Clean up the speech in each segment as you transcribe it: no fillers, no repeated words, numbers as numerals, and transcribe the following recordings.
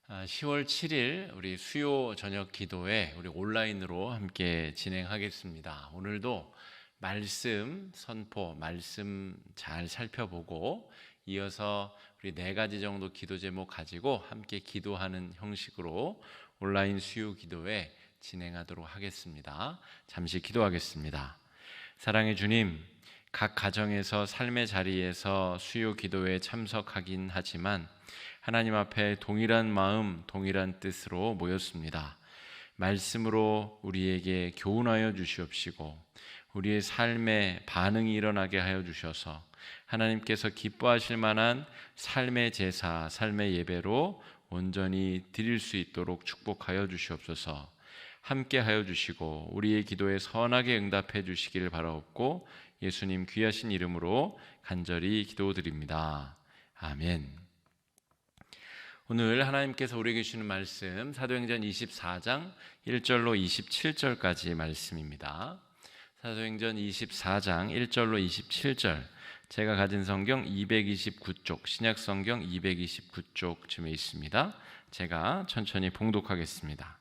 10월 7일 우리 수요 저녁 기도회 우리 온라인으로 함께 진행하겠습니다. 오늘도 말씀 선포, 말씀 잘 살펴보고 이어서 우리 4가지 정도 기도 제목 가지고 함께 기도하는 형식으로 온라인 수요 기도회 진행하도록 하겠습니다. 잠시 기도하겠습니다. 사랑의 주님, 각 가정에서 삶의 자리에서 수요 기도에 참석하긴 하지만 하나님 앞에 동일한 마음, 동일한 뜻으로 모였습니다. 말씀으로 우리에게 교훈하여 주시옵시고 우리의 삶에 반응이 일어나게 하여 주셔서 하나님께서 기뻐하실 만한 삶의 제사, 삶의 예배로 온전히 드릴 수 있도록 축복하여 주시옵소서. 함께 하여 주시고 우리의 기도에 선하게 응답해 주시기를 바라옵고 예수님 귀하신 이름으로 간절히 기도드립니다. 아멘. 오늘 하나님께서 우리에게 주시는 말씀 사도행전 24장 1절로 27절까지 말씀입니다. 사도행전 24장 1절로 27절, 제가 가진 성경 229쪽, 신약성경 229쪽쯤에 있습니다. 제가 천천히 봉독하겠습니다.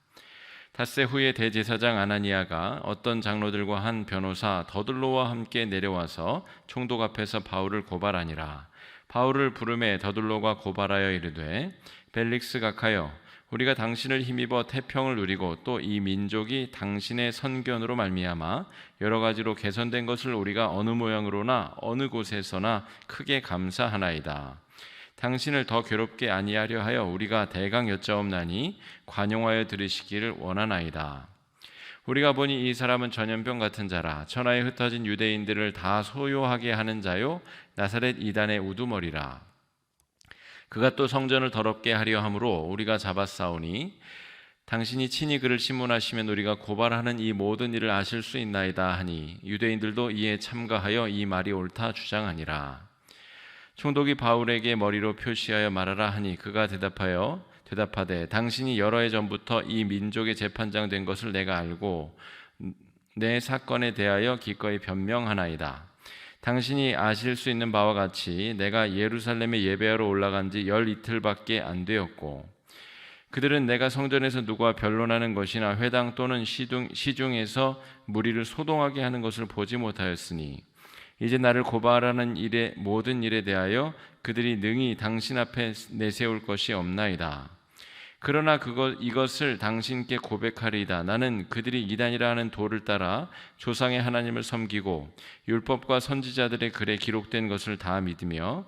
닷새 후에 대제사장 아나니아가 어떤 장로들과 한 변호사 더둘로와 함께 내려와서 총독 앞에서 바울을 고발하니라. 바울을 부르매 더둘로가 고발하여 이르되, 벨릭스 각하여, 우리가 당신을 힘입어 태평을 누리고 또 이 민족이 당신의 선견으로 말미암아 여러 가지로 개선된 것을 우리가 어느 모양으로나 어느 곳에서나 크게 감사하나이다. 당신을 더 괴롭게 아니하려 하여 우리가 대강 여짜옵나니 관용하여 들으시기를 원하나이다. 우리가 보니 이 사람은 전염병 같은 자라. 천하에 흩어진 유대인들을 다 소요하게 하는 자요 나사렛 이단의 우두머리라. 그가 또 성전을 더럽게 하려 함으로 우리가 잡았사오니 당신이 친히 그를 신문하시면 우리가 고발하는 이 모든 일을 아실 수 있나이다 하니 유대인들도 이에 참가하여 이 말이 옳다 주장하니라. 총독이 바울에게 머리로 표시하여 말하라 하니 그가 대답하되 당신이 여러 해 전부터 이 민족의 재판장 된 것을 내가 알고 내 사건에 대하여 기꺼이 변명하나이다. 당신이 아실 수 있는 바와 같이 내가 예루살렘에 예배하러 올라간 지 12일밖에 안 되었고 그들은 내가 성전에서 누구와 변론하는 것이나 회당 또는 시중에서 무리를 소동하게 하는 것을 보지 못하였으니 이제 나를 고발하는 모든 일에 대하여 그들이 능히 당신 앞에 내세울 것이 없나이다. 그러나 이것을 당신께 고백하리이다. 나는 그들이 이단이라 하는 도를 따라 조상의 하나님을 섬기고 율법과 선지자들의 글에 기록된 것을 다 믿으며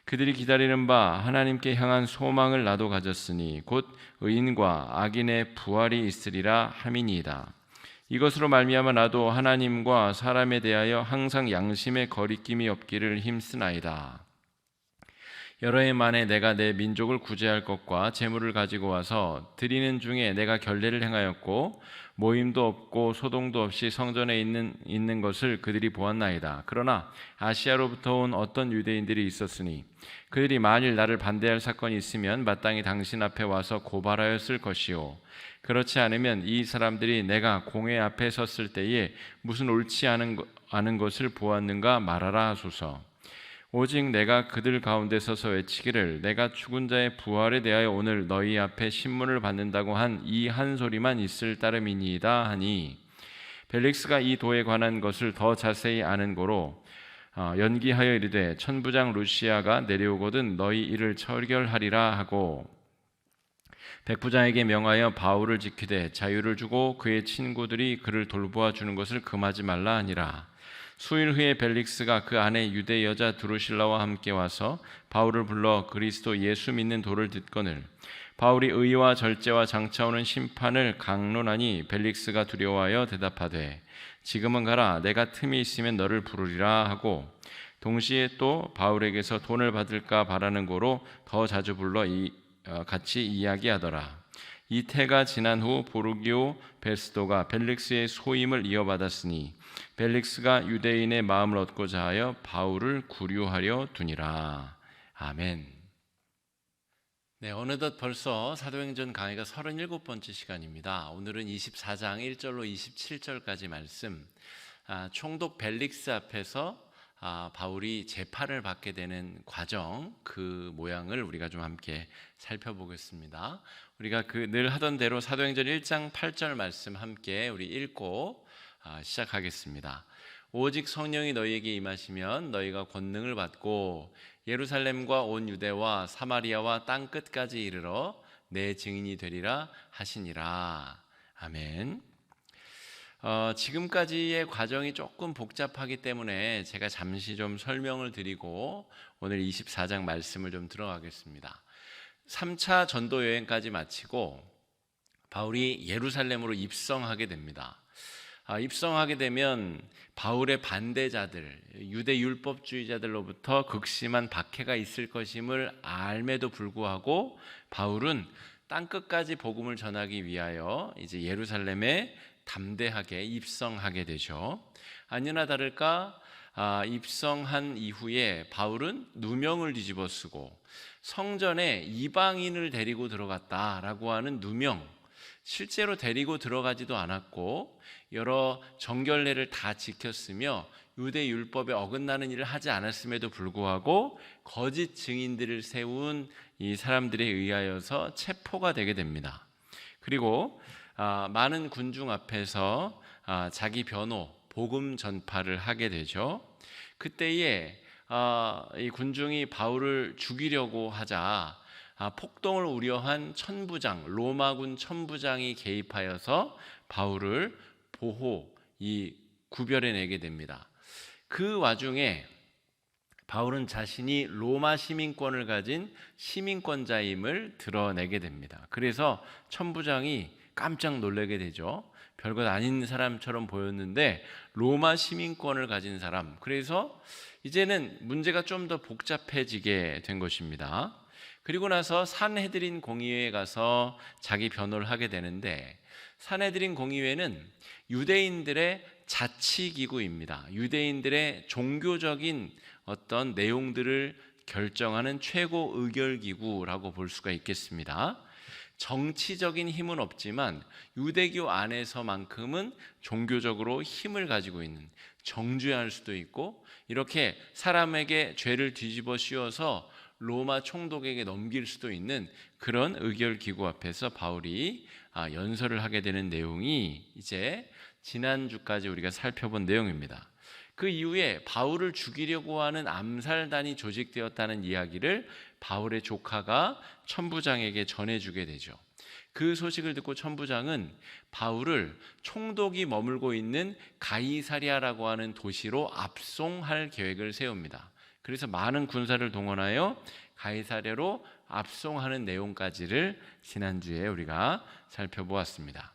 그들이 기다리는 바 하나님께 향한 소망을 나도 가졌으니 곧 의인과 악인의 부활이 있으리라 함이니이다. 이것으로 말미암아 나도 하나님과 사람에 대하여 항상 양심의 거리낌이 없기를 힘쓰나이다. 여러 해 만에 내가 내 민족을 구제할 것과 재물을 가지고 와서 드리는 중에 내가 결례를 행하였고 모임도 없고 소동도 없이 성전에 있는 것을 그들이 보았나이다. 그러나 아시아로부터 온 어떤 유대인들이 있었으니 그들이 만일 나를 반대할 사건이 있으면 마땅히 당신 앞에 와서 고발하였을 것이요 그렇지 않으면 이 사람들이 내가 공회 앞에 섰을 때에 무슨 옳지 않은 것을 보았는가 말하라 하소서. 오직 내가 그들 가운데 서서 외치기를 내가 죽은 자의 부활에 대하여 오늘 너희 앞에 신문을 받는다고 한 이 한 소리만 있을 따름이니이다 하니 벨릭스가 이 도에 관한 것을 더 자세히 아는 고로 연기하여 이르되 천부장 루시아가 내려오거든 너희 일을 처결하리라 하고 백부장에게 명하여 바울을 지키되 자유를 주고 그의 친구들이 그를 돌보아 주는 것을 금하지 말라 하니라. 수일 후에 벨릭스가 그 아내 유대 여자 드루실라와 함께 와서 바울을 불러 그리스도 예수 믿는 도를 듣거늘 바울이 의와 절제와 장차오는 심판을 강론하니 벨릭스가 두려워하여 대답하되 지금은 가라 내가 틈이 있으면 너를 부르리라 하고 동시에 또 바울에게서 돈을 받을까 바라는 고로 더 자주 불러 같이 이야기하더라. 이 태가 지난 후 보르기오 베스도가 벨릭스의 소임을 이어받았으니 벨릭스가 유대인의 마음을 얻고자 하여 바울을 구류하려 두니라. 아멘. 네, 어느덧 벌써 사도행전 강의가 37번째 시간입니다. 오늘은 24장 1절로 27절까지 말씀, 총독 벨릭스 앞에서 바울이 재판을 받게 되는 과정, 그 모양을 우리가 좀 함께 살펴보겠습니다. 우리가 늘 하던 대로 사도행전 1장 8절 말씀 함께 우리 읽고 시작하겠습니다. 오직 성령이 너희에게 임하시면 너희가 권능을 받고 예루살렘과 온 유대와 사마리아와 땅 끝까지 이르러 내 증인이 되리라 하시니라. 아멘. 지금까지의 과정이 조금 복잡하기 때문에 제가 잠시 좀 설명을 드리고 오늘 24장 말씀을 좀 들어가겠습니다. 3차 전도 여행까지 마치고 바울이 예루살렘으로 입성하게 됩니다. 입성하게 되면 바울의 반대자들, 유대 율법주의자들로부터 극심한 박해가 있을 것임을 알매도 불구하고 바울은 땅끝까지 복음을 전하기 위하여 이제 예루살렘에 담대하게 입성하게 되죠. 아니나 다를까 입성한 이후에 바울은 누명을 뒤집어 쓰고 성전에 이방인을 데리고 들어갔다라고 하는 누명, 실제로 데리고 들어가지도 않았고 여러 정결례를 다 지켰으며 유대 율법에 어긋나는 일을 하지 않았음에도 불구하고 거짓 증인들을 세운 이 사람들에 의하여서 체포가 되게 됩니다. 그리고 많은 군중 앞에서 자기 변호, 복음 전파를 하게 되죠. 그때에 이 군중이 바울을 죽이려고 하자 폭동을 우려한 천부장, 로마군 천부장이 개입하여서 바울을 구별해내게 됩니다. 그 와중에 바울은 자신이 로마 시민권을 가진 시민권자임을 드러내게 됩니다. 그래서 천부장이 깜짝 놀라게 되죠. 별것 아닌 사람처럼 보였는데 로마 시민권을 가진 사람. 그래서 이제는 문제가 좀 더 복잡해지게 된 것입니다. 그리고 나서 산헤드린 공의회에 가서 자기 변호를 하게 되는데 산헤드린 공의회는 유대인들의 자치기구입니다. 유대인들의 종교적인 어떤 내용들을 결정하는 최고 의결기구라고 볼 수가 있겠습니다. 정치적인 힘은 없지만 유대교 안에서만큼은 종교적으로 힘을 가지고 있는, 정죄할 수도 있고 이렇게 사람에게 죄를 뒤집어 씌워서 로마 총독에게 넘길 수도 있는 그런 의결기구 앞에서 바울이 연설을 하게 되는 내용이 이제 지난주까지 우리가 살펴본 내용입니다. 그 이후에 바울을 죽이려고 하는 암살단이 조직되었다는 이야기를 바울의 조카가 천부장에게 전해주게 되죠. 그 소식을 듣고 천부장은 바울을 총독이 머물고 있는 가이사랴라고 하는 도시로 압송할 계획을 세웁니다. 그래서 많은 군사를 동원하여 가이사랴로 압송하는 내용까지를 지난주에 우리가 살펴보았습니다.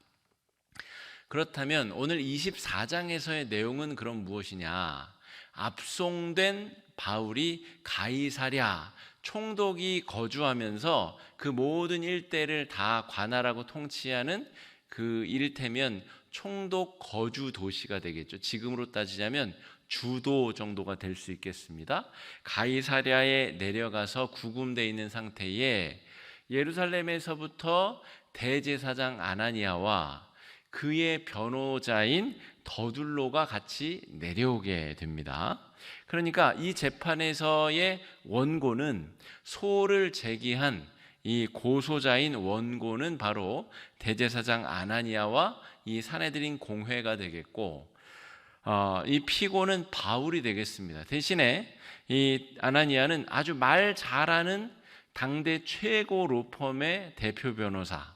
그렇다면 오늘 24장에서의 내용은 그럼 무엇이냐? 압송된 바울이 가이사랴 총독이 거주하면서 그 모든 일대를 다 관할하고 통치하는 그 이를테면 총독 거주 도시가 되겠죠. 지금으로 따지자면 주도 정도가 될 수 있겠습니다. 가이사랴에 내려가서 구금되어 있는 상태에 예루살렘에서부터 대제사장 아나니아와 그의 변호자인 더둘로가 같이 내려오게 됩니다. 그러니까 이 재판에서의 원고는 소를 제기한 이 고소자인 원고는 바로 대제사장 아나니아와 이 산헤드린 공회가 되겠고 이 피고는 바울이 되겠습니다. 대신에 이 아나니아는 아주 말 잘하는 당대 최고 로펌의 대표 변호사,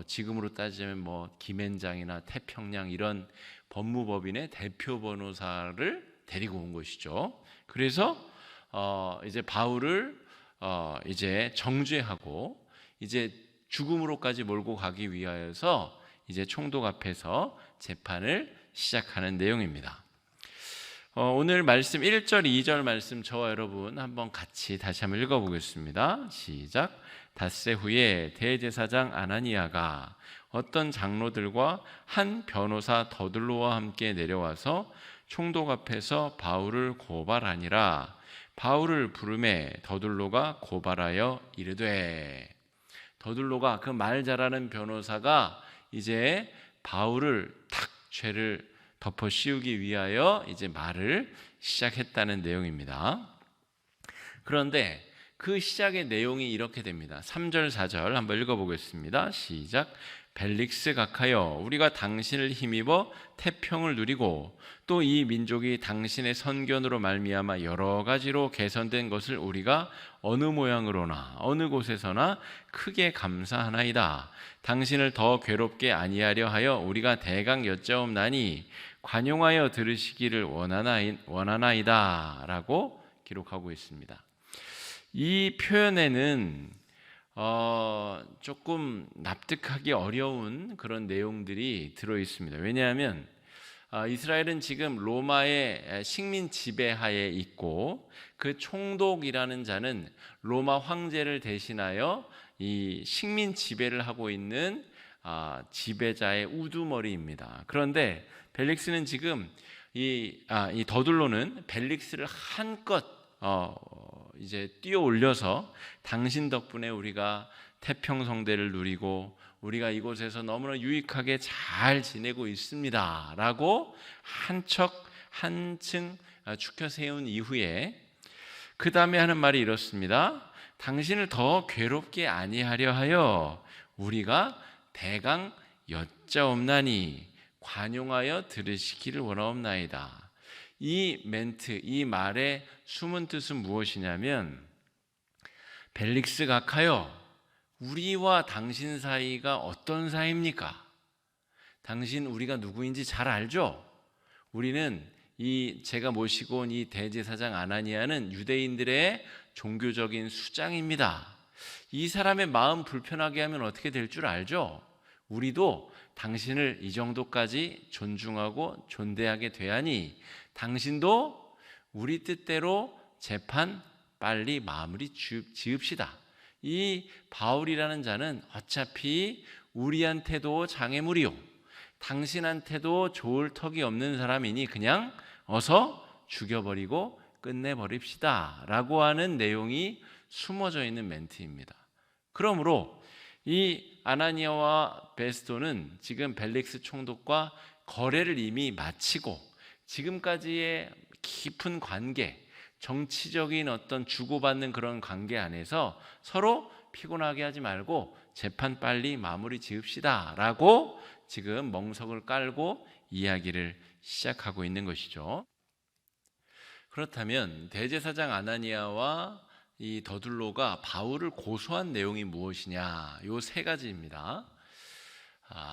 지금으로 따지자면 김앤장이나 태평양 이런 법무법인의 대표 변호사를 데리고 온 것이죠. 그래서 이제 바울을 이제 정죄하고 이제 죽음으로까지 몰고 가기 위하여서 이제 총독 앞에서 재판을 시작하는 내용입니다. 오늘 말씀 1절, 2절 말씀 저와 여러분 한번 같이 다시 한번 읽어보겠습니다. 시작. 닷새 후에 대제사장 아나니아가 어떤 장로들과 한 변호사 더둘로와 함께 내려와서 총독 앞에서 바울을 고발하니라. 바울을 부르매 더둘로가 고발하여 이르되, 더둘로가 그 말 잘하는 변호사가 이제 바울을 탁 죄를 덮어 씌우기 위하여 이제 말을 시작했다는 내용입니다. 그런데 그 시작의 내용이 이렇게 됩니다. 3절 4절 한번 읽어보겠습니다. 시작. 벨릭스 각하여 우리가 당신을 힘입어 태평을 누리고 또 이 민족이 당신의 선견으로 말미암아 여러 가지로 개선된 것을 우리가 어느 모양으로나 어느 곳에서나 크게 감사하나이다. 당신을 더 괴롭게 아니하려 하여 우리가 대강 여짜옵나니 관용하여 들으시기를 원하나이다 라고 기록하고 있습니다. 이 표현에는 조금 납득하기 어려운 그런 내용들이 들어 있습니다. 왜냐하면 이스라엘은 지금 로마의 식민 지배하에 있고 그 총독이라는 자는 로마 황제를 대신하여 이 식민 지배를 하고 있는 지배자의 우두머리입니다. 그런데 벨릭스는 지금 이 더둘로는 벨릭스를 한껏 이제 뛰어 올려서 당신 덕분에 우리가 태평성대를 누리고 우리가 이곳에서 너무나 유익하게 잘 지내고 있습니다 라고 한층 축혀 세운 이후에 그 다음에 하는 말이 이렇습니다. 당신을 더 괴롭게 아니하려 하여 우리가 대강 여짜옵나니 관용하여 들으시기를 원하옵나이다. 이 멘트, 이 말의 숨은 뜻은 무엇이냐면 벨릭스 각하여 우리와 당신 사이가 어떤 사이입니까? 당신 우리가 누구인지 잘 알죠? 우리는 제가 모시고 온 이 대제사장 아나니아는 유대인들의 종교적인 수장입니다. 이 사람의 마음 불편하게 하면 어떻게 될 줄 알죠? 우리도 당신을 이 정도까지 존중하고 존대하게 되하니 당신도 우리 뜻대로 재판 빨리 마무리 지읍시다. 이 바울이라는 자는 어차피 우리한테도 장애물이요 당신한테도 좋을 턱이 없는 사람이니 그냥 어서 죽여버리고 끝내버립시다 라고 하는 내용이 숨어져 있는 멘트입니다. 그러므로 이 아나니아와 베스도는 지금 벨릭스 총독과 거래를 이미 마치고 지금까지의 깊은 관계, 정치적인 어떤 주고받는 그런 관계 안에서 서로 피곤하게 하지 말고 재판 빨리 마무리 지읍시다 라고 지금 멍석을 깔고 이야기를 시작하고 있는 것이죠. 그렇다면 대제사장 아나니아와 이 더둘로가 바울을 고소한 내용이 무엇이냐? 요 세 가지입니다.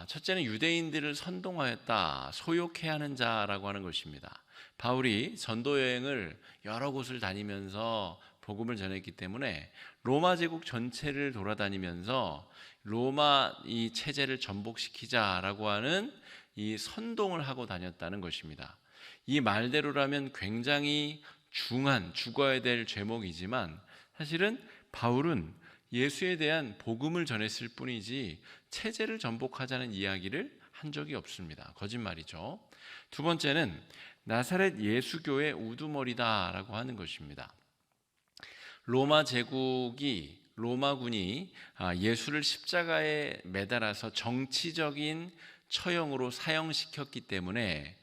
첫째는 유대인들을 선동하였다, 소욕해 하는 자라고 하는 것입니다. 바울이 전도 여행을 여러 곳을 다니면서 복음을 전했기 때문에 로마 제국 전체를 돌아다니면서 로마 이 체제를 전복시키자라고 하는 이 선동을 하고 다녔다는 것입니다. 이 말대로라면 굉장히 죽어야 될 죄목이지만 사실은 바울은 예수에 대한 복음을 전했을 뿐이지 체제를 전복하자는 이야기를 한 적이 없습니다. 거짓말이죠. 두 번째는 나사렛 예수교의 우두머리다라고 하는 것입니다. 로마군이 예수를 십자가에 매달아서 정치적인 처형으로 사형시켰기 때문에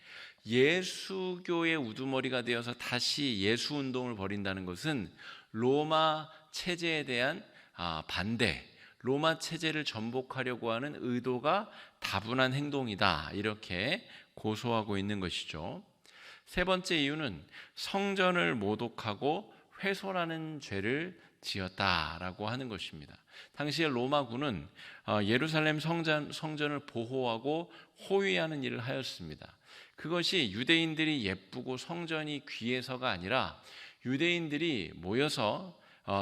예수교의 우두머리가 되어서 다시 예수운동을 벌인다는 것은 로마 체제에 대한 반대, 로마 체제를 전복하려고 하는 의도가 다분한 행동이다 이렇게 고소하고 있는 것이죠. 세 번째 이유는 성전을 모독하고 훼손하는 죄를 지었다라고 하는 것입니다. 당시에 로마군은 예루살렘 성전을 보호하고 호위하는 일을 하였습니다. 그것이 유대인들이 예쁘고 성전이 귀해서가 아니라 유대인들이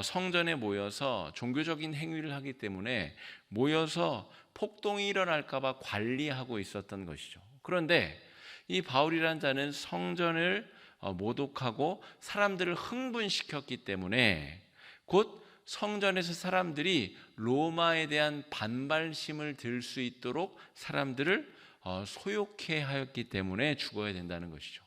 성전에 모여서 종교적인 행위를 하기 때문에 모여서 폭동이 일어날까 봐 관리하고 있었던 것이죠. 그런데 이 바울이라는 자는 성전을 모독하고 사람들을 흥분시켰기 때문에 곧 성전에서 사람들이 로마에 대한 반발심을 들 수 있도록 사람들을 소욕해 하였기 때문에 죽어야 된다는 것이죠.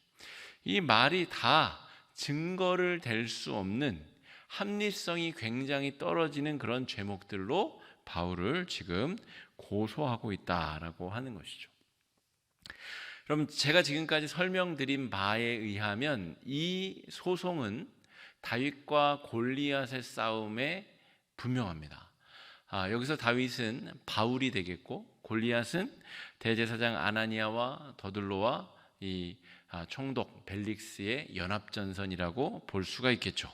이 말이 다 증거를 댈 수 없는 합리성이 굉장히 떨어지는 그런 죄목들로 바울을 지금 고소하고 있다라고 하는 것이죠. 그럼 제가 지금까지 설명드린 바에 의하면 이 소송은 다윗과 골리앗의 싸움에 분명합니다. 여기서 다윗은 바울이 되겠고 골리앗은 대제사장 아나니아와 더둘로와 이 총독 벨릭스의 연합전선이라고 볼 수가 있겠죠.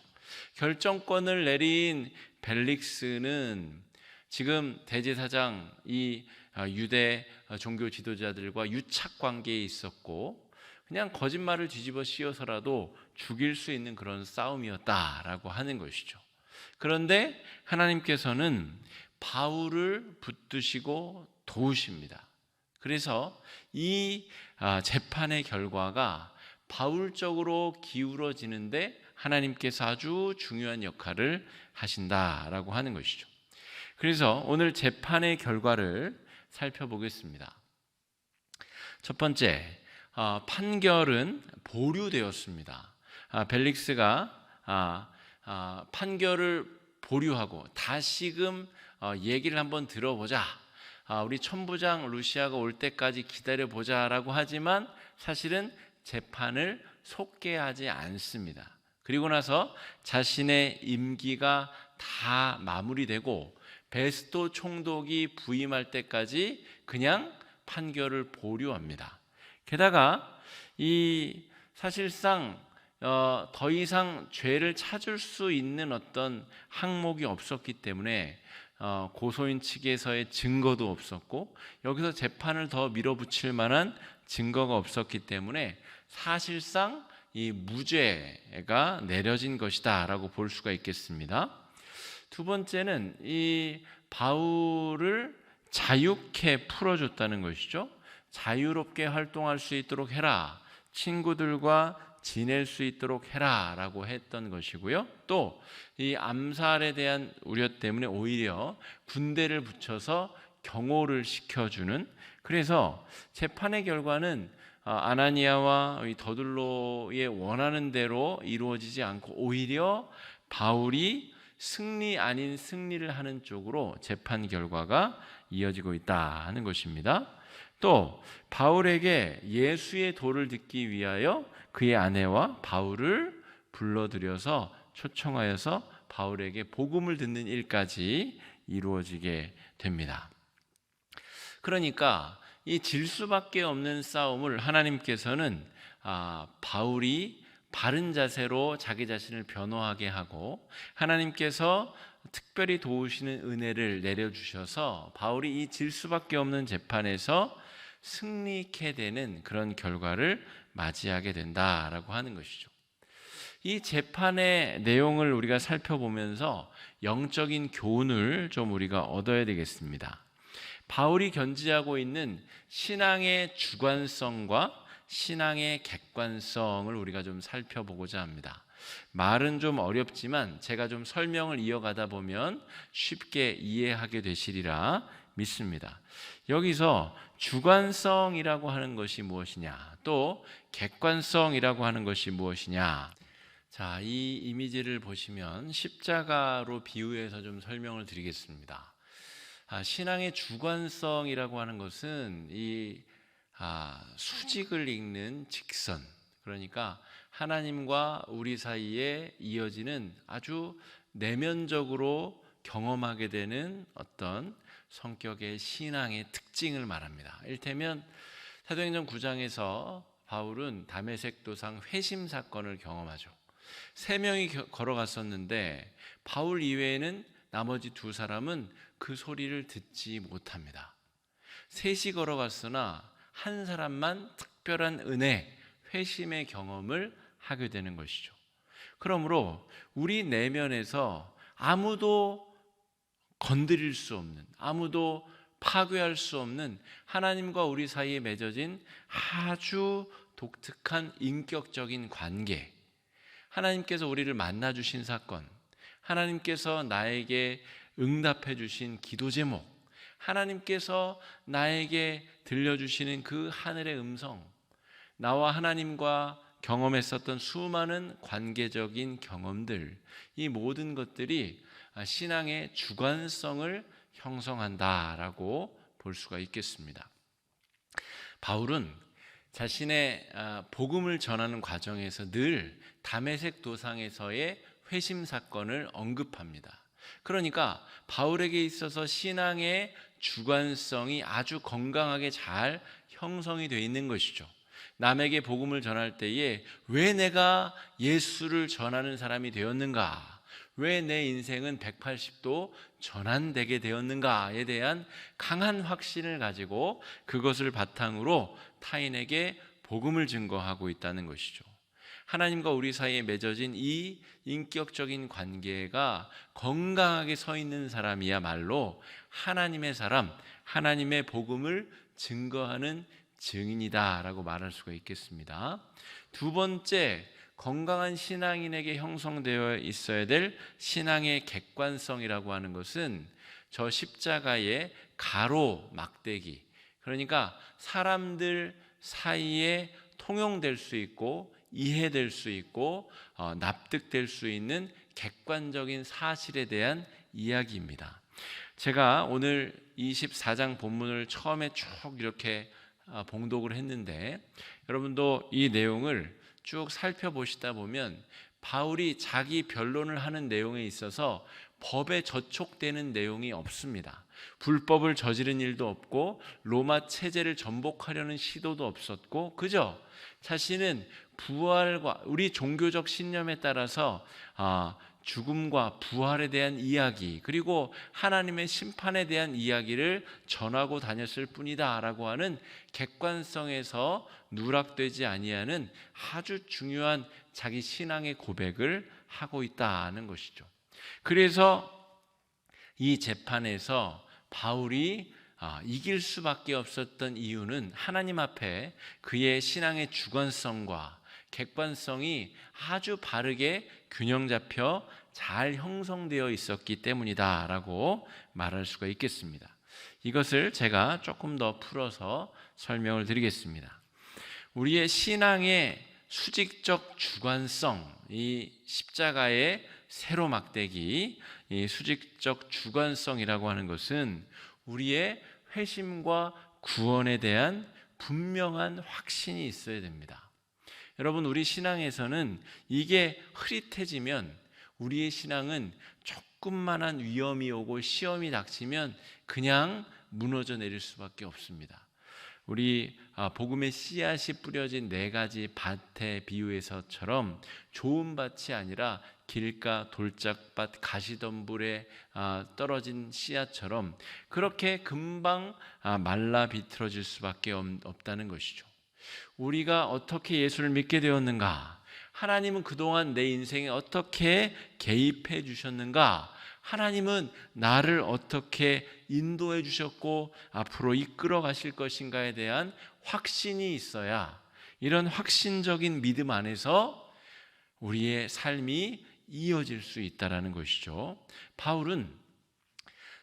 결정권을 내린 벨릭스는 지금 대제사장 이 유대 종교 지도자들과 유착 관계에 있었고 그냥 거짓말을 뒤집어 씌워서라도 죽일 수 있는 그런 싸움이었다라고 하는 것이죠. 그런데 하나님께서는 바울을 붙드시고 도우십니다. 그래서 이 재판의 결과가 바울 쪽으로 기울어지는데 하나님께서 아주 중요한 역할을 하신다라고 하는 것이죠. 그래서 오늘 재판의 결과를 살펴보겠습니다. 첫 번째, 판결은 보류되었습니다. 벨릭스가 판결을 보류하고 다시금 얘기를 한번 들어보자. 우리 천부장 루시아가 올 때까지 기다려보자라고 하지만 사실은 재판을 속개하지 않습니다. 그리고 나서 자신의 임기가 다 마무리되고 베스토 총독이 부임할 때까지 그냥 판결을 보류합니다. 게다가 이 사실상 더 이상 죄를 찾을 수 있는 어떤 항목이 없었기 때문에 고소인 측에서의 증거도 없었고 여기서 재판을 더 밀어붙일 만한 증거가 없었기 때문에 사실상 이 무죄가 내려진 것이다라고 볼 수가 있겠습니다. 두 번째는 이 바울을 자유케 풀어줬다는 것이죠. 자유롭게 활동할 수 있도록 해라. 친구들과 지낼 수 있도록 해라 라고 했던 것이고요. 또 이 암살에 대한 우려 때문에 오히려 군대를 붙여서 경호를 시켜주는, 그래서 재판의 결과는 아나니아와 더둘로의 원하는 대로 이루어지지 않고 오히려 바울이 승리 아닌 승리를 하는 쪽으로 재판 결과가 이어지고 있다 하는 것입니다. 또 바울에게 예수의 도를 듣기 위하여 그의 아내와 바울을 불러들여서 초청하여서 바울에게 복음을 듣는 일까지 이루어지게 됩니다. 그러니까 이 질 수밖에 없는 싸움을 하나님께서는 바울이 바른 자세로 자기 자신을 변호하게 하고 하나님께서 특별히 도우시는 은혜를 내려주셔서 바울이 이 질 수밖에 없는 재판에서 승리케 되는 그런 결과를 맞이하게 된다라고 하는 것이죠. 이 재판의 내용을 우리가 살펴보면서 영적인 교훈을 좀 우리가 얻어야 되겠습니다. 바울이 견지하고 있는 신앙의 주관성과 신앙의 객관성을 우리가 좀 살펴보고자 합니다. 말은 좀 어렵지만 제가 좀 설명을 이어가다 보면 쉽게 이해하게 되시리라 믿습니다. 여기서 주관성이라고 하는 것이 무엇이냐, 또 객관성이라고 하는 것이 무엇이냐. 자, 이 이미지를 보시면 십자가로 비유해서 좀 설명을 드리겠습니다. 신앙의 주관성이라고 하는 것은 이 수직을 읽는 직선, 그러니까 하나님과 우리 사이에 이어지는 아주 내면적으로 경험하게 되는 어떤 성격의 신앙의 특징을 말합니다. 이를테면 사도행전 9장에서 바울은 다메섹 도상 회심 사건을 경험하죠. 3명이 걸어갔었는데 바울 이외에는 나머지 2사람은 그 소리를 듣지 못합니다. 3이 걸어갔으나 한 사람만 특별한 은혜, 회심의 경험을 하게 되는 것이죠. 그러므로 우리 내면에서 아무도 건드릴 수 없는, 아무도 파괴할 수 없는 하나님과 우리 사이에 맺어진 아주 독특한 인격적인 관계, 하나님께서 우리를 만나 주신 사건, 하나님께서 나에게 응답해 주신 기도 제목, 하나님께서 나에게 들려주시는 그 하늘의 음성, 나와 하나님과 경험했었던 수많은 관계적인 경험들, 이 모든 것들이 신앙의 주관성을 형성한다라고 볼 수가 있겠습니다. 바울은 자신의 복음을 전하는 과정에서 늘 다메섹 도상에서의 회심 사건을 언급합니다. 그러니까 바울에게 있어서 신앙의 주관성이 아주 건강하게 잘 형성이 되어 있는 것이죠. 남에게 복음을 전할 때에 왜 내가 예수를 전하는 사람이 되었는가? 왜 내 인생은 180도 전환되게 되었는가에 대한 강한 확신을 가지고 그것을 바탕으로 타인에게 복음을 증거하고 있다는 것이죠. 하나님과 우리 사이에 맺어진 이 인격적인 관계가 건강하게 서 있는 사람이야말로 하나님의 사람, 하나님의 복음을 증거하는 증인이다라고 말할 수가 있겠습니다. 두 번째, 건강한 신앙인에게 형성되어 있어야 될 신앙의 객관성이라고 하는 것은 저 십자가의 가로 막대기, 그러니까 사람들 사이에 통용될 수 있고 이해될 수 있고 납득될 수 있는 객관적인 사실에 대한 이야기입니다. 제가 오늘 24장 본문을 처음에 쭉 이렇게 봉독을 했는데 여러분도 이 내용을 쭉 살펴보시다 보면 바울이 자기 변론을 하는 내용에 있어서 법에 저촉되는 내용이 없습니다. 불법을 저지른 일도 없고 로마 체제를 전복하려는 시도도 없었고, 그저 자신은 부활과 우리 종교적 신념에 따라서 죽음과 부활에 대한 이야기, 그리고 하나님의 심판에 대한 이야기를 전하고 다녔을 뿐이다 라고 하는 객관성에서 누락되지 아니하는 아주 중요한 자기 신앙의 고백을 하고 있다는 것이죠. 그래서 이 재판에서 바울이 이길 수밖에 없었던 이유는 하나님 앞에 그의 신앙의 주관성과 객관성이 아주 바르게 균형 잡혀 잘 형성되어 있었기 때문이다라고 말할 수가 있겠습니다. 이것을 제가 조금 더 풀어서 설명을 드리겠습니다. 우리의 신앙의 수직적 주관성, 이 십자가의 세로 막대기, 이 수직적 주관성이라고 하는 것은 우리의 회심과 구원에 대한 분명한 확신이 있어야 됩니다. 여러분, 우리 신앙에서는 이게 흐릿해지면 우리의 신앙은 조금만한 위험이 오고 시험이 닥치면 그냥 무너져 내릴 수밖에 없습니다. 우리 복음의 씨앗이 뿌려진 4가지 밭의 비유에서처럼 좋은 밭이 아니라 길가, 돌짝밭, 가시덤불에 떨어진 씨앗처럼 그렇게 금방 말라 비틀어질 수밖에 없다는 것이죠. 우리가 어떻게 예수를 믿게 되었는가? 하나님은 그동안 내 인생에 어떻게 개입해 주셨는가? 하나님은 나를 어떻게 인도해 주셨고 앞으로 이끌어 가실 것인가에 대한 확신이 있어야 이런 확신적인 믿음 안에서 우리의 삶이 이어질 수 있다는 것이죠. 바울은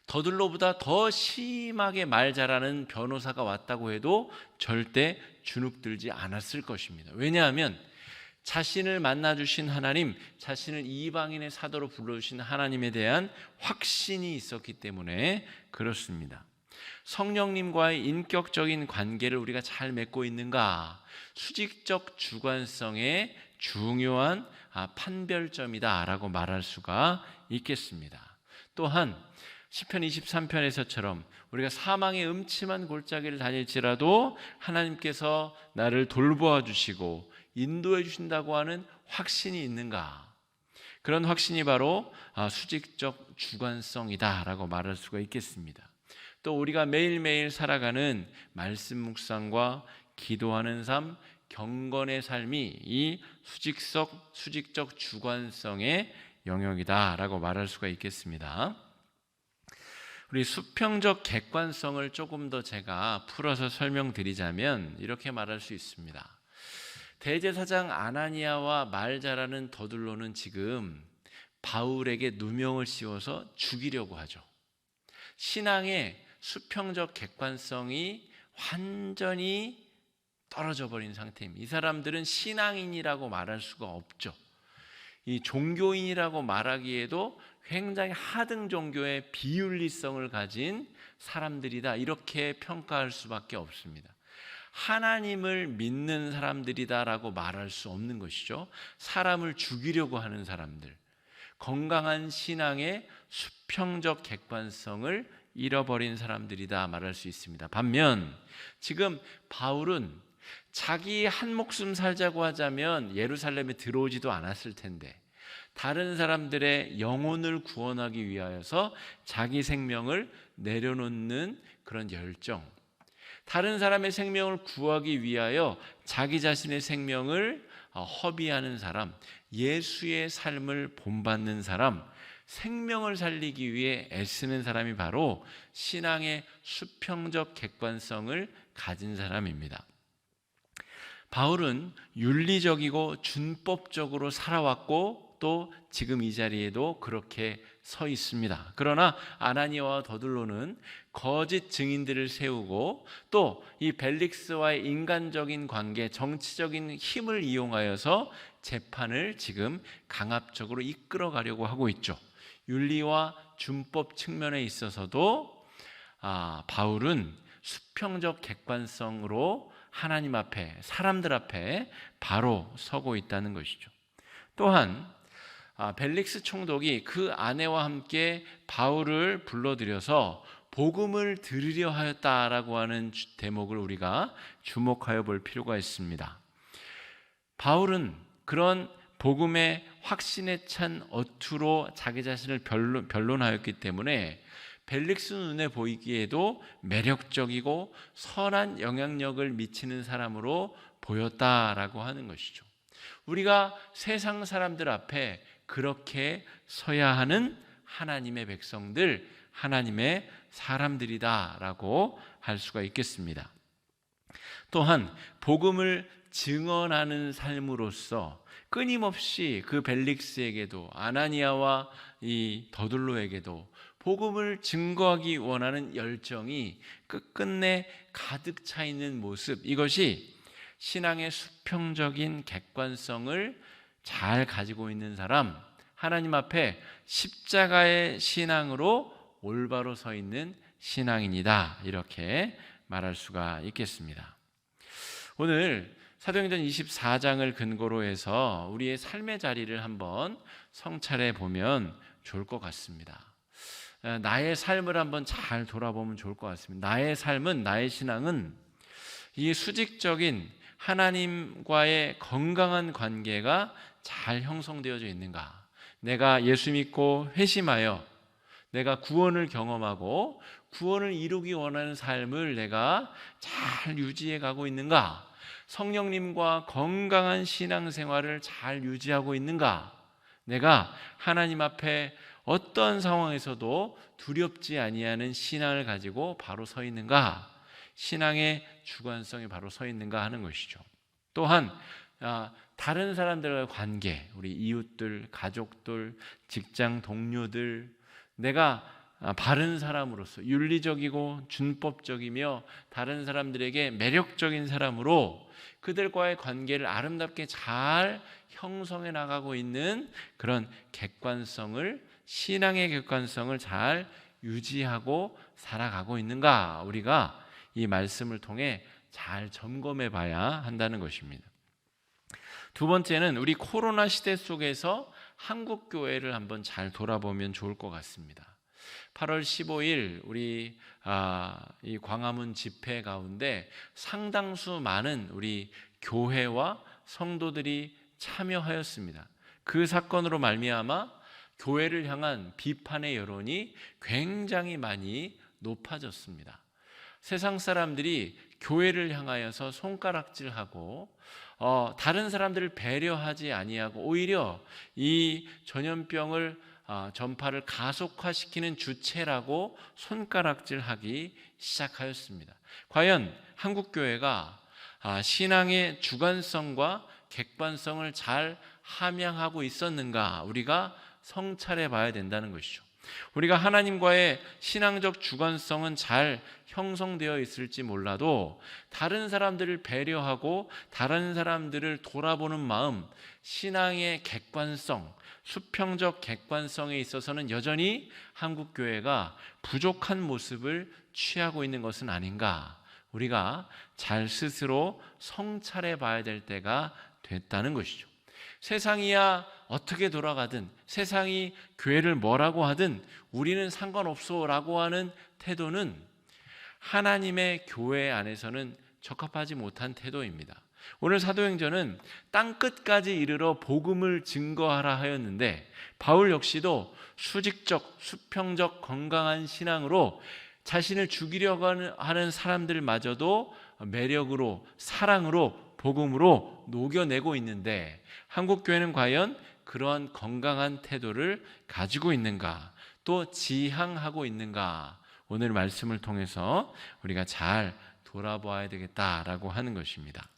더들로보다 더 심하게 말 잘하는 변호사가 왔다고 해도 절대 주눅들지 않았을 것입니다. 왜냐하면 자신을 만나주신 하나님, 자신을 이방인의 사도로 불러주신 하나님에 대한 확신이 있었기 때문에 그렇습니다. 성령님과의 인격적인 관계를 우리가 잘 맺고 있는가? 수직적 주관성의 중요한 판별점이다라고 말할 수가 있겠습니다. 또한 시편 23편에서처럼 우리가 사망의 음침한 골짜기를 다닐지라도 하나님께서 나를 돌보아 주시고 인도해 주신다고 하는 확신이 있는가? 그런 확신이 바로 수직적 주관성이다라고 말할 수가 있겠습니다. 또 우리가 매일매일 살아가는 말씀 묵상과 기도하는 삶, 경건의 삶이 이 수직적 주관성의 영역이다라고 말할 수가 있겠습니다. 우리 수평적 객관성을 조금 더 제가 풀어서 설명드리자면 이렇게 말할 수 있습니다. 대제사장 아나니아와 말 잘하는 더둘로는 지금 바울에게 누명을 씌워서 죽이려고 하죠. 신앙의 수평적 객관성이 완전히 떨어져 버린 상태입니다. 이 사람들은 신앙인이라고 말할 수가 없죠. 이 종교인이라고 말하기에도 굉장히 하등 종교의 비윤리성을 가진 사람들이다, 이렇게 평가할 수밖에 없습니다. 하나님을 믿는 사람들이다라고 말할 수 없는 것이죠. 사람을 죽이려고 하는 사람들, 건강한 신앙의 수평적 객관성을 잃어버린 사람들이다 말할 수 있습니다. 반면 지금 바울은 자기 한 목숨 살자고 하자면 예루살렘에 들어오지도 않았을 텐데 다른 사람들의 영혼을 구원하기 위하여서 자기 생명을 내려놓는 그런 열정, 다른 사람의 생명을 구하기 위하여 자기 자신의 생명을 허비하는 사람, 예수의 삶을 본받는 사람, 생명을 살리기 위해 애쓰는 사람이 바로 신앙의 수평적 객관성을 가진 사람입니다. 바울은 윤리적이고 준법적으로 살아왔고 또 지금 이 자리에도 그렇게 서 있습니다. 그러나 아나니아와 더둘로는 거짓 증인들을 세우고 또 이 벨릭스와의 인간적인 관계, 정치적인 힘을 이용하여서 재판을 지금 강압적으로 이끌어 가려고 하고 있죠. 윤리와 준법 측면에 있어서도 바울은 수평적 객관성으로 하나님 앞에, 사람들 앞에 바로 서고 있다는 것이죠. 또한 벨릭스 총독이 그 아내와 함께 바울을 불러들여서 복음을 들으려 하였다라고 하는 대목을 우리가 주목하여 볼 필요가 있습니다. 바울은 그런 복음의 확신에 찬 어투로 자기 자신을 변론하였기 때문에 벨릭스 눈에 보이기에도 매력적이고 선한 영향력을 미치는 사람으로 보였다라고 하는 것이죠. 우리가 세상 사람들 앞에 그렇게 서야 하는 하나님의 백성들, 하나님의 사람들이다라고 할 수가 있겠습니다. 또한 복음을 증언하는 삶으로서 끊임없이 그 벨릭스에게도 아나니아와 이 더둘로에게도 복음을 증거하기 원하는 열정이 끝끝내 가득 차 있는 모습, 이것이 신앙의 수평적인 객관성을 잘 가지고 있는 사람, 하나님 앞에 십자가의 신앙으로 올바로 서 있는 신앙인이다, 이렇게 말할 수가 있겠습니다. 오늘 사도행전 24장을 근거로 해서 우리의 삶의 자리를 한번 성찰해 보면 좋을 것 같습니다. 나의 삶을 한번 잘 돌아보면 좋을 것 같습니다. 나의 삶은, 나의 신앙은 이 수직적인 하나님과의 건강한 관계가 잘 형성되어져 있는가? 내가 예수 믿고 회심하여 내가 구원을 경험하고 구원을 이루기 원하는 삶을 내가 잘 유지해 가고 있는가? 성령님과 건강한 신앙생활을 잘 유지하고 있는가? 내가 하나님 앞에 어떤 상황에서도 두렵지 아니하는 신앙을 가지고 바로 서 있는가? 신앙의 주관성이 바로 서 있는가 하는 것이죠. 또한 다른 사람들과의 관계, 우리 이웃들, 가족들, 직장 동료들, 내가 바른 사람으로서 윤리적이고 준법적이며 다른 사람들에게 매력적인 사람으로 그들과의 관계를 아름답게 잘 형성해 나가고 있는 그런 객관성을, 신앙의 객관성을 잘 유지하고 살아가고 있는가, 우리가 이 말씀을 통해 잘 점검해 봐야 한다는 것입니다. 두 번째는 우리 코로나 시대 속에서 한국 교회를 한번 잘 돌아보면 좋을 것 같습니다. 8월 15일 우리 이 광화문 집회 가운데 상당수 많은 우리 교회와 성도들이 참여하였습니다. 그 사건으로 말미암아 교회를 향한 비판의 여론이 굉장히 많이 높아졌습니다. 세상 사람들이 교회를 향하여서 손가락질하고 다른 사람들을 배려하지 아니하고 오히려 이 전염병을 전파를 가속화시키는 주체라고 손가락질하기 시작하였습니다. 과연 한국 교회가 신앙의 주관성과 객관성을 잘 함양하고 있었는가, 우리가 성찰해 봐야 된다는 것이죠. 우리가 하나님과의 신앙적 주관성은 잘 형성되어 있을지 몰라도 다른 사람들을 배려하고 다른 사람들을 돌아보는 마음, 신앙의 객관성, 수평적 객관성에 있어서는 여전히 한국 교회가 부족한 모습을 취하고 있는 것은 아닌가, 우리가 잘 스스로 성찰해 봐야 될 때가 됐다는 것이죠. 세상이야 어떻게 돌아가든, 세상이 교회를 뭐라고 하든 우리는 상관없어라고 하는 태도는 하나님의 교회 안에서는 적합하지 못한 태도입니다. 오늘 사도행전은 땅끝까지 이르러 복음을 증거하라 하였는데, 바울 역시도 수직적, 수평적, 건강한 신앙으로 자신을 죽이려고 하는 사람들마저도 매력으로, 사랑으로, 복음으로 녹여내고 있는데, 한국교회는 과연 그러한 건강한 태도를 가지고 있는가, 또 지향하고 있는가, 오늘 말씀을 통해서 우리가 잘 돌아보아야 되겠다라고 하는 것입니다.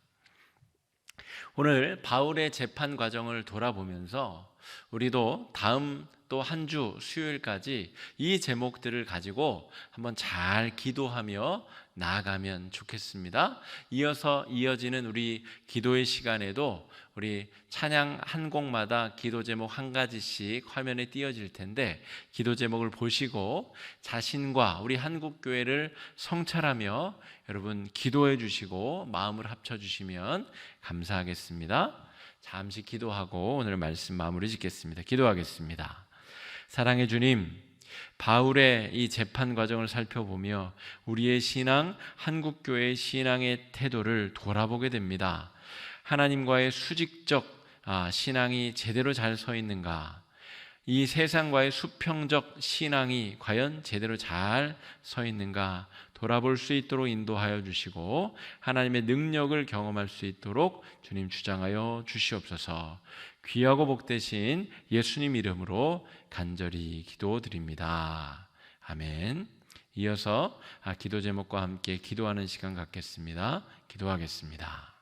오늘 바울의 재판 과정을 돌아보면서 우리도 다음 또 한 주 수요일까지 이 제목들을 가지고 한번 잘 기도하며 나아가면 좋겠습니다. 이어서 이어지는 우리 기도의 시간에도 우리 찬양 한 곡마다 기도 제목 한 가지씩 화면에 띄어질 텐데, 기도 제목을 보시고 자신과 우리 한국교회를 성찰하며 여러분 기도해 주시고 마음을 합쳐 주시면 감사하겠습니다. 잠시 기도하고 오늘 말씀 마무리 짓겠습니다. 기도하겠습니다. 사랑의 주님, 바울의 이 재판 과정을 살펴보며 우리의 신앙, 한국교회의 신앙의 태도를 돌아보게 됩니다. 하나님과의 수직적 신앙이 제대로 잘 서 있는가, 이 세상과의 수평적 신앙이 과연 제대로 잘 서 있는가 돌아볼 수 있도록 인도하여 주시고, 하나님의 능력을 경험할 수 있도록 주님 주장하여 주시옵소서. 귀하고 복되신 예수님 이름으로 간절히 기도드립니다. 아멘. 이어서 기도 제목과 함께 기도하는 시간 갖겠습니다. 기도하겠습니다.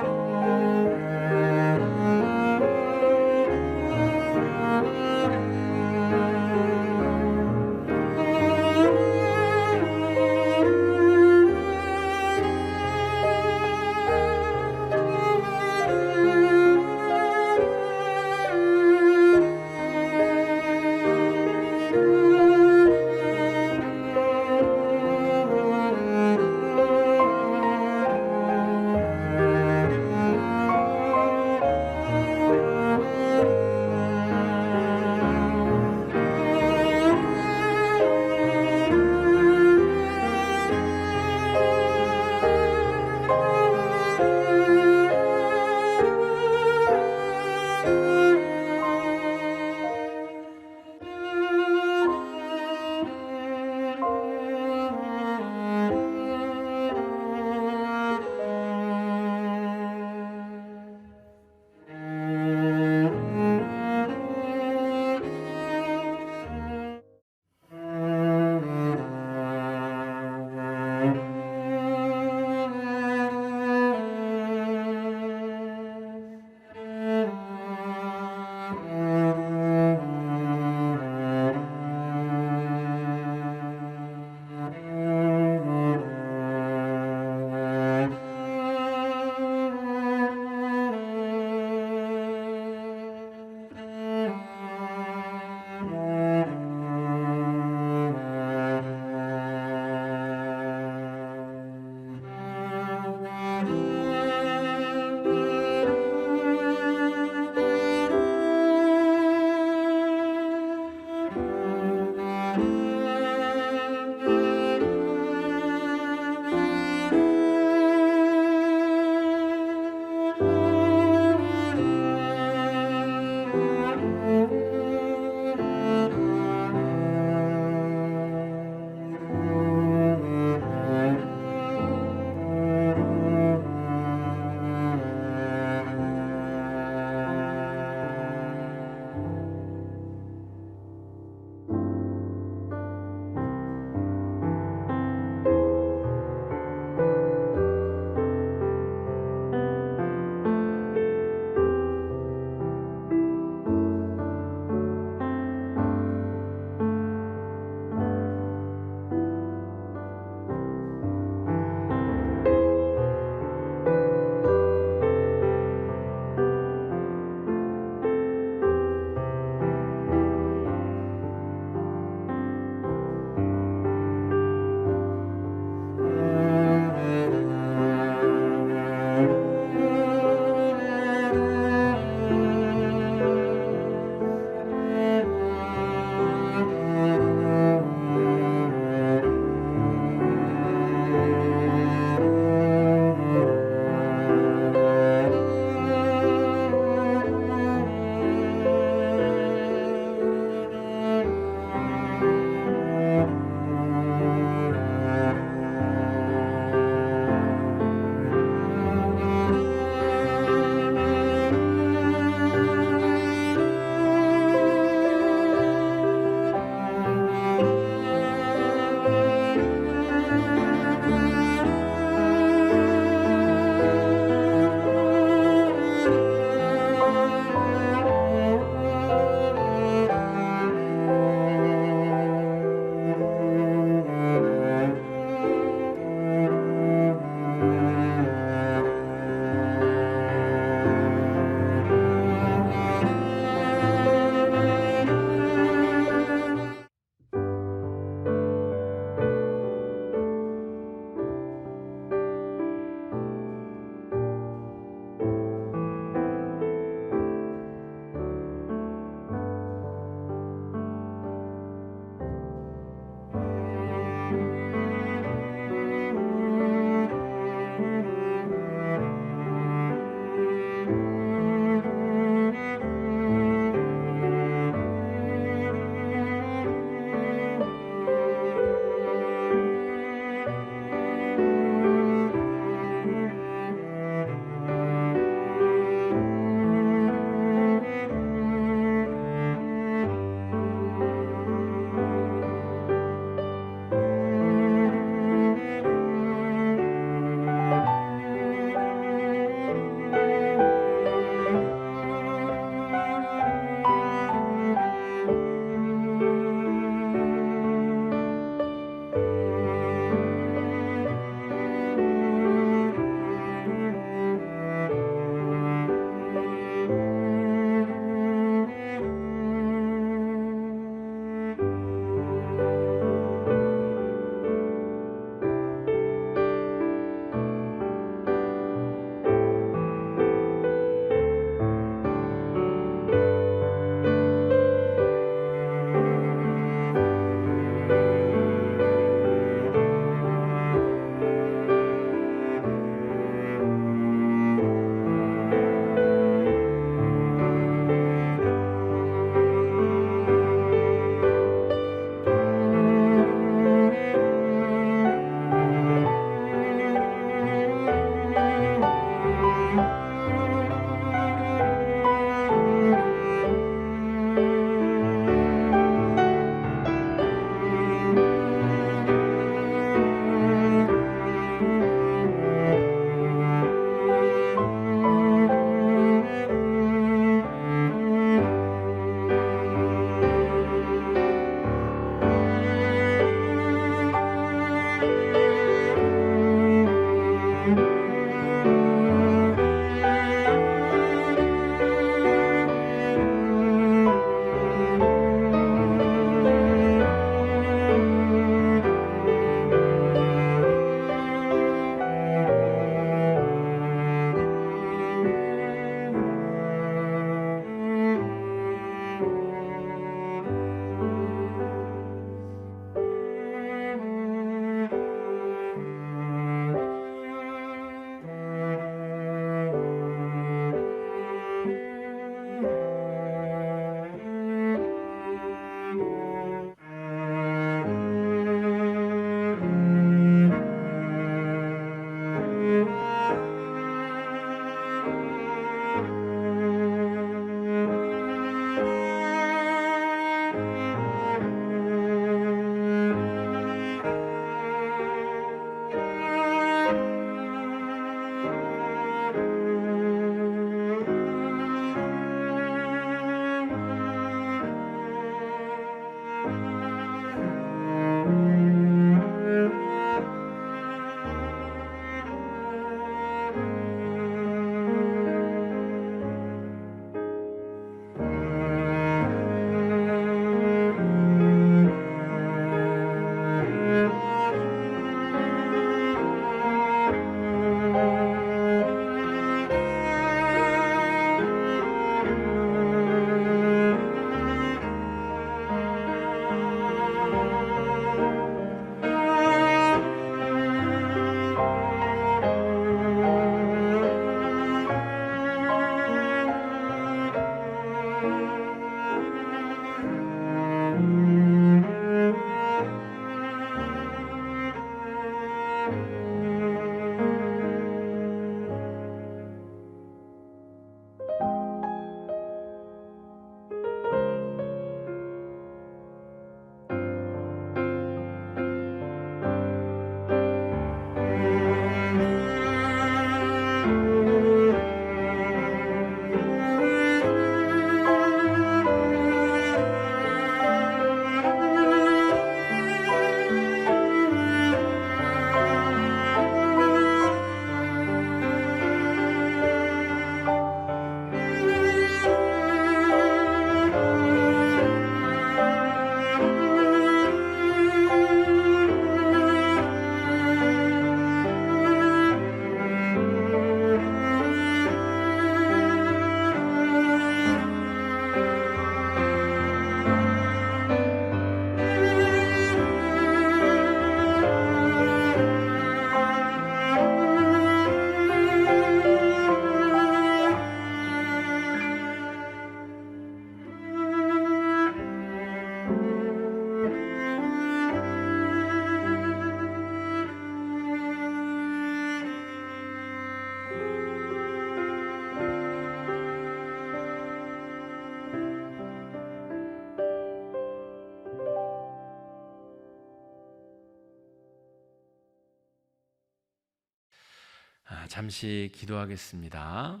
잠시 기도하겠습니다.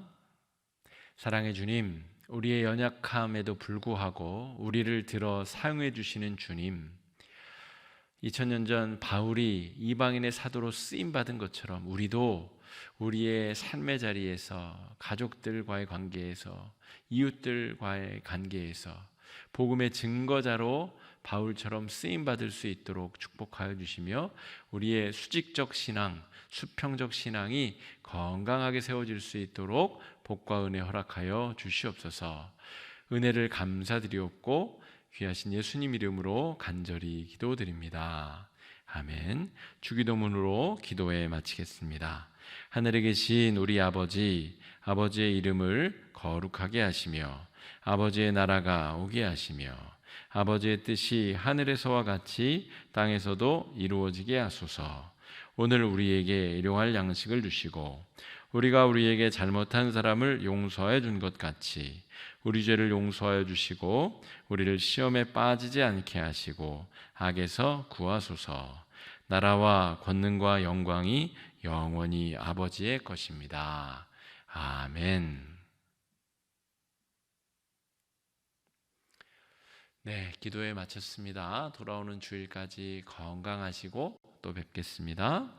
사랑의 주님, 우리의 연약함에도 불구하고 우리를 들어 사용해 주시는 주님, 2000년 전 바울이 이방인의 사도로 쓰임 받은 것처럼 우리도 우리의 삶의 자리에서, 가족들과의 관계에서, 이웃들과의 관계에서 복음의 증거자로 바울처럼 쓰임 받을 수 있도록 축복하여 주시며, 우리의 수직적 신앙, 수평적 신앙이 건강하게 세워질 수 있도록 복과 은혜 허락하여 주시옵소서. 은혜를 감사드리옵고 귀하신 예수님 이름으로 간절히 기도드립니다. 아멘. 주기도문으로 기도에 마치겠습니다. 하늘에 계신 우리 아버지, 아버지의 이름을 거룩하게 하시며 아버지의 나라가 오게 하시며 아버지의 뜻이 하늘에서와 같이 땅에서도 이루어지게 하소서. 오늘 우리에게 일용할 양식을 주시고 우리가 우리에게 잘못한 사람을 용서해 준 것 같이 우리 죄를 용서하여 주시고 우리를 시험에 빠지지 않게 하시고 악에서 구하소서. 나라와 권능과 영광이 영원히 아버지의 것입니다. 아멘. 네, 기도에 마쳤습니다. 돌아오는 주일까지 건강하시고 또 뵙겠습니다.